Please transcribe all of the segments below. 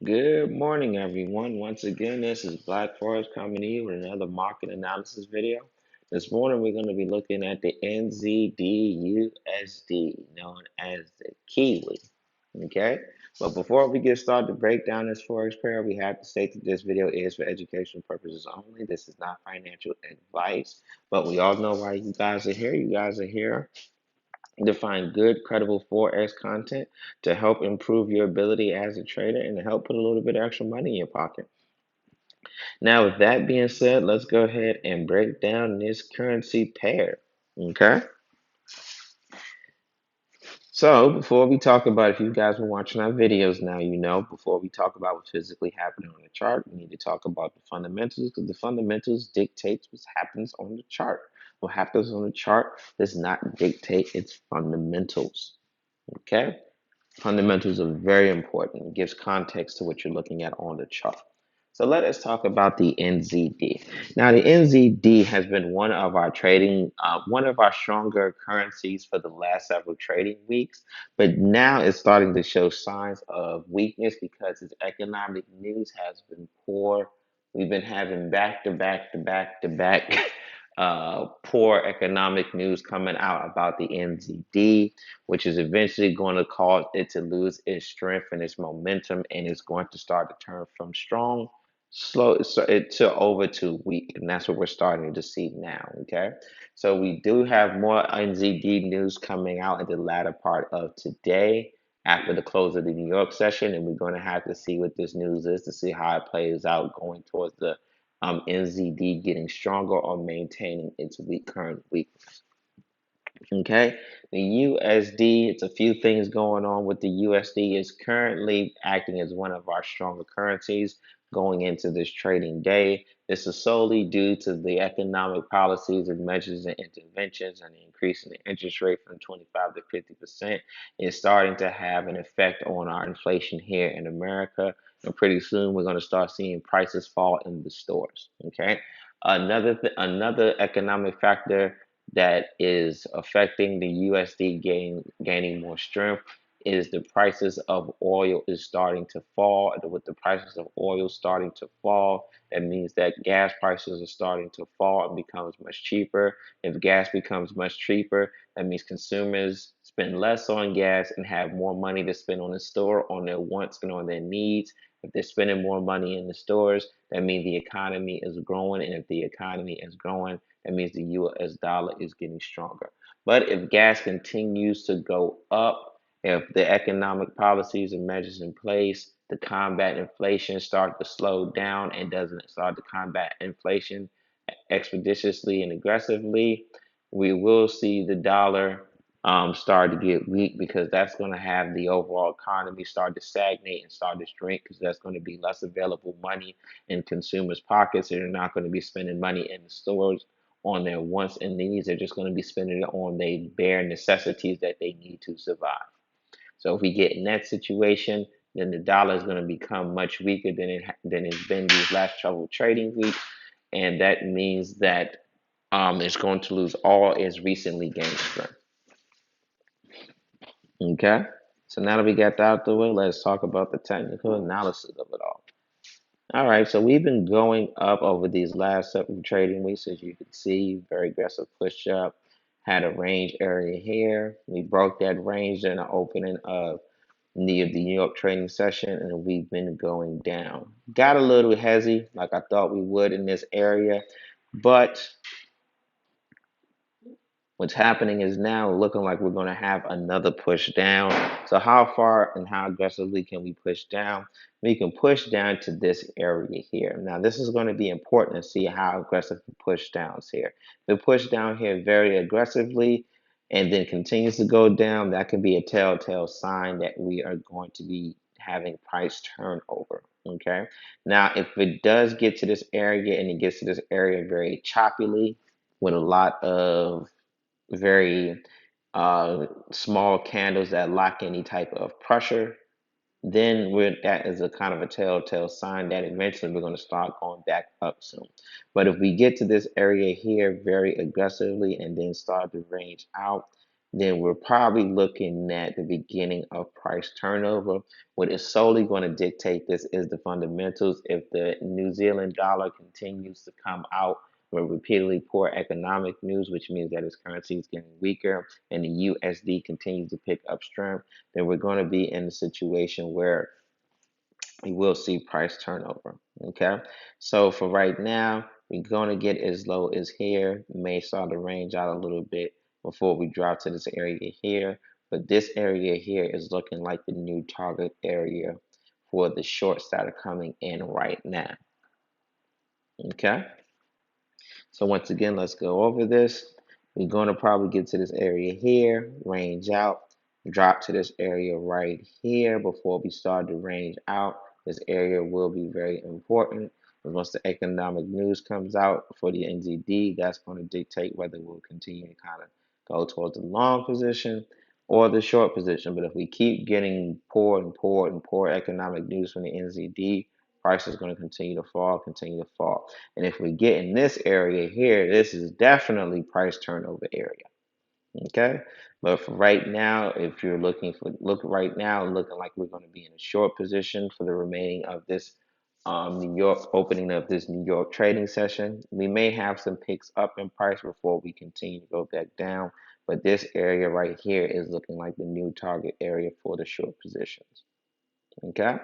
Good morning, everyone. Once again, this is Black Forest coming to you with another market analysis video. This morning, we're going to be looking at the NZDUSD, known as the Kiwi. Okay, but before we get started to break down this Forex pair, we have to state that this video is for educational purposes only. This is not financial advice, but we all know why you guys are here. You guys are here to find good, credible Forex content to help improve your ability as a trader and to help put a little bit of extra money in your pocket. Now, with that being said, let's go ahead and break down this currency pair. Okay. So, before we talk about, if you guys been watching our videos now, you know, before we talk about what's physically happening on the chart, we need to talk about the fundamentals because the fundamentals dictates what happens on the chart. What happens on the chart does not dictate its fundamentals. Okay. Fundamentals are very important. It gives context to what you're looking at on the chart. So let us talk about the NZD. Now, the NZD has been one of our stronger currencies for the last several trading weeks, but now it's starting to show signs of weakness because its economic news has been poor. We've been having back to back to back to back poor economic news coming out about the NZD, which is eventually going to cause it to lose its strength and its momentum, and it's going to start to turn from strong, slow, to over to weak, and that's what we're starting to see now. Okay, so we do have more NZD news coming out in the latter part of today. After the close of the New York session, and we're going to have to see what this news is to see how it plays out going towards the NZD getting stronger or maintaining its current weakness. Okay, the USD, it's a few things going on with the USD. Is currently acting as one of our stronger currencies going into this trading day. This is solely due to the economic policies and measures and interventions, and the increase in the interest rate from 25 to 50% is starting to have an effect on our inflation here in America. And pretty soon we're going to start seeing prices fall in the stores. Okay, another economic factor that is affecting the USD gaining more strength is the prices of oil is starting to fall. With the prices of oil starting to fall, that means that gas prices are starting to fall and becomes much cheaper. If gas becomes much cheaper, that means consumers spend less on gas and have more money to spend on the store, on their wants and on their needs. If they're spending more money in the stores, that means the economy is growing. And if the economy is growing, that means the US dollar is getting stronger. But if gas continues to go up, if the economic policies and measures in place to combat inflation start to slow down and doesn't start to combat inflation expeditiously and aggressively, we will see the dollar start to get weak because that's going to have the overall economy start to stagnate and start to shrink because that's going to be less available money in consumers' pockets. They're not going to be spending money in the stores on their wants and needs. They're just going to be spending it on the bare necessities that they need to survive. So if we get in that situation, then the dollar is going to become much weaker than it's been these last several trading weeks, and that means that it's going to lose all its recently gained strength. Okay, so now that we got that out the way, let's talk about the technical analysis of it all. All right, so we've been going up over these last several trading weeks, as you can see, very aggressive push up, had a range area here. We broke that range in the opening of the New York trading session, and we've been going down. Got a little hezzy, like I thought we would in this area, but what's happening is now looking like we're going to have another push down. So how far and how aggressively can we push down? We can push down to this area here. Now this is going to be important to see how aggressive the push downs here. If we push down here very aggressively and then continues to go down, that could be a telltale sign that we are going to be having price turnover. Okay. Now, if it does get to this area and it gets to this area very choppily with a lot of very small candles that lack any type of pressure, then that is a kind of a telltale sign that eventually we're going to start going back up soon. But if we get to this area here very aggressively and then start to range out, then we're probably looking at the beginning of price turnover. What is solely going to dictate this is the fundamentals. If the New Zealand dollar continues to come out with repeatedly poor economic news, which means that its currency is getting weaker, and the USD continues to pick up strength, then we're going to be in a situation where we will see price turnover. Okay, so for right now, we're going to get as low as here. May start to range out a little bit before we drop to this area here. But this area here is looking like the new target area for the shorts that are coming in right now. Okay, so once again, let's go over this. We're going to probably get to this area here, range out, drop to this area right here before we start to range out. This area will be very important. And once the economic news comes out for the NZD, that's going to dictate whether we'll continue to kind of go towards the long position or the short position. But if we keep getting poor and poor and poor economic news from the NZD, price is going to continue to fall, continue to fall. And if we get in this area here, this is definitely price turnover area. Okay. But for right now, if you're looking for look right now, looking like we're going to be in a short position for the remaining of this New York opening of this New York trading session. We may have some picks up in price before we continue to go back down. But this area right here is looking like the new target area for the short positions. Okay.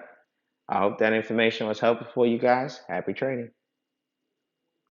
I hope that information was helpful for you guys. Happy trading.